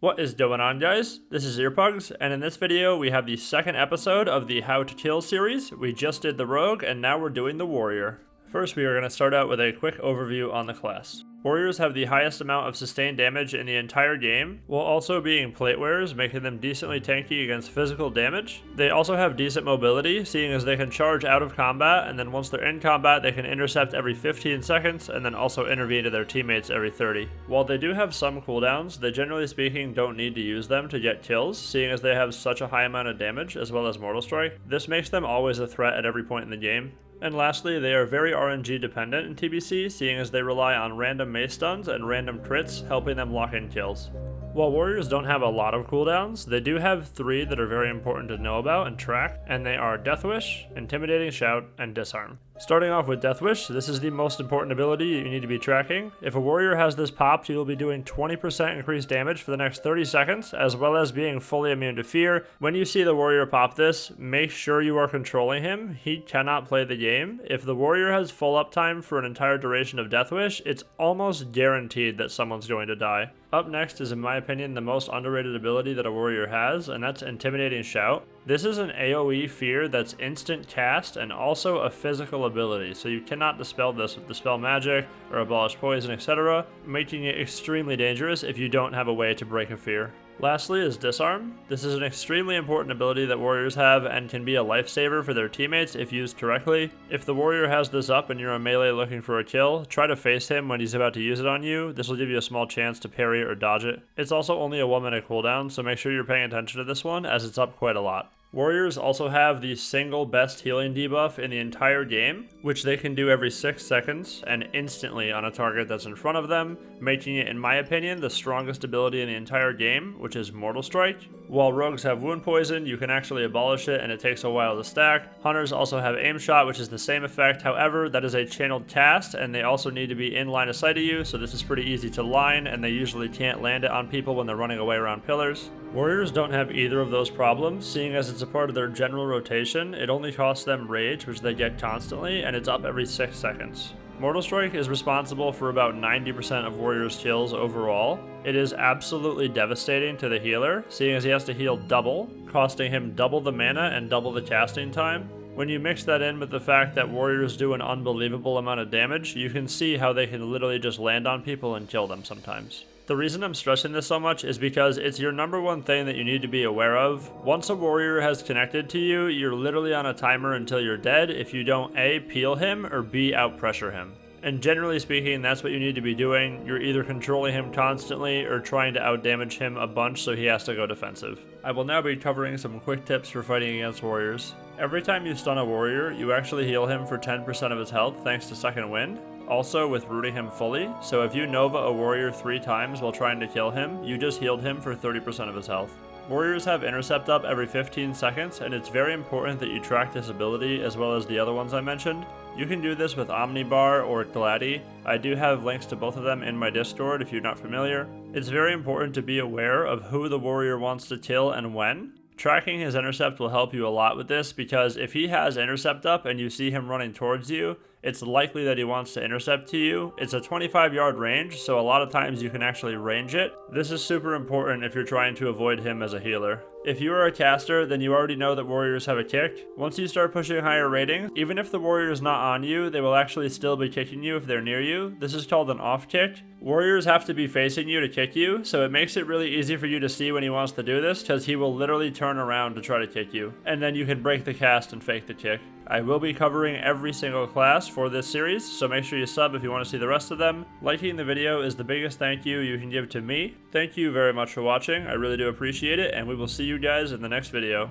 What is going on, guys? This is Earpugs, and in this video we have the second episode of the How to Kill series. We just did the Rogue, and now we're doing the Warrior. First, we are going to start out with a quick overview on the class. Warriors have the highest amount of sustained damage in the entire game, while also being plate wearers, making them decently tanky against physical damage. They also have decent mobility, seeing as they can charge out of combat, and then once they're in combat they can intercept every 15 seconds, and then also intervene to their teammates every 30. While they do have some cooldowns, they generally speaking don't need to use them to get kills, seeing as they have such a high amount of damage as well as Mortal Strike. This makes them always a threat at every point in the game. And lastly, they are very RNG dependent in TBC, seeing as they rely on random mace stuns and random crits, helping them lock in kills. While Warriors don't have a lot of cooldowns, they do have 3 that are very important to know about and track, and they are Death Wish, Intimidating Shout, and Disarm. Starting off with Death Wish, this is the most important ability you need to be tracking. If a warrior has this popped, you will be doing 20% increased damage for the next 30 seconds, as well as being fully immune to fear. When you see the warrior pop this, make sure you are controlling him. He cannot play the game. If the warrior has full uptime for an entire duration of Death Wish, it's almost guaranteed that someone's going to die. Up next is, in my opinion, the most underrated ability that a warrior has, and that's Intimidating Shout. This is an AoE fear that's instant cast and also a physical ability, so you cannot dispel this with Dispel Magic or Abolish Poison, etc., making it extremely dangerous if you don't have a way to break a fear. Lastly is Disarm. This is an extremely important ability that warriors have and can be a lifesaver for their teammates if used correctly. If the warrior has this up and you're a melee looking for a kill, try to face him when he's about to use it on you. This will give you a small chance to parry or dodge it. It's also only a 1-minute cooldown, so make sure you're paying attention to this one as it's up quite a lot. Warriors also have the single best healing debuff in the entire game, which they can do every 6 seconds and instantly on a target that's in front of them, making it, in my opinion, the strongest ability in the entire game, which is Mortal Strike. While rogues have Wound Poison, you can actually abolish it and it takes a while to stack. Hunters also have Aim Shot, which is the same effect, however, that is a channeled cast, and they also need to be in line of sight of you, so this is pretty easy to line, and they usually can't land it on people when they're running away around pillars. Warriors don't have either of those problems, seeing as it's a part of their general rotation. It only costs them Rage, which they get constantly, and it's up every 6 seconds. Mortal Strike is responsible for about 90% of Warriors' kills overall. It is absolutely devastating to the healer, seeing as he has to heal double, costing him double the mana and double the casting time. When you mix that in with the fact that warriors do an unbelievable amount of damage, you can see how they can literally just land on people and kill them sometimes. The reason I'm stressing this so much is because it's your number one thing that you need to be aware of. Once a warrior has connected to you, you're literally on a timer until you're dead if you don't A, peel him, or B, outpressure him. And generally speaking, that's what you need to be doing. You're either controlling him constantly or trying to outdamage him a bunch so he has to go defensive. I will now be covering some quick tips for fighting against warriors. Every time you stun a warrior, you actually heal him for 10% of his health thanks to Second Wind. Also with rooting him fully, so if you Nova a warrior 3 times while trying to kill him, you just healed him for 30% of his health. Warriors have Intercept up every 15 seconds, and it's very important that you track this ability as well as the other ones I mentioned. You can do this with Omnibar or Gladi. I do have links to both of them in my Discord if you're not familiar. It's very important to be aware of who the warrior wants to kill and when. Tracking his intercept will help you a lot with this, because if he has intercept up and you see him running towards you, it's likely that he wants to intercept to you. It's a 25-yard range, so a lot of times you can actually range it. This is super important if you're trying to avoid him as a healer. If you are a caster, then you already know that warriors have a kick. Once you start pushing higher ratings, even if the warrior is not on you, they will actually still be kicking you if they're near you. This is called an off kick. Warriors have to be facing you to kick you, so it makes it really easy for you to see when he wants to do this, because he will literally turn around to try to kick you. And then you can break the cast and fake the kick. I will be covering every single class for this series, so make sure you sub if you want to see the rest of them. Liking the video is the biggest thank you can give to me. Thank you very much for watching, I really do appreciate it, and we will see you guys in the next video.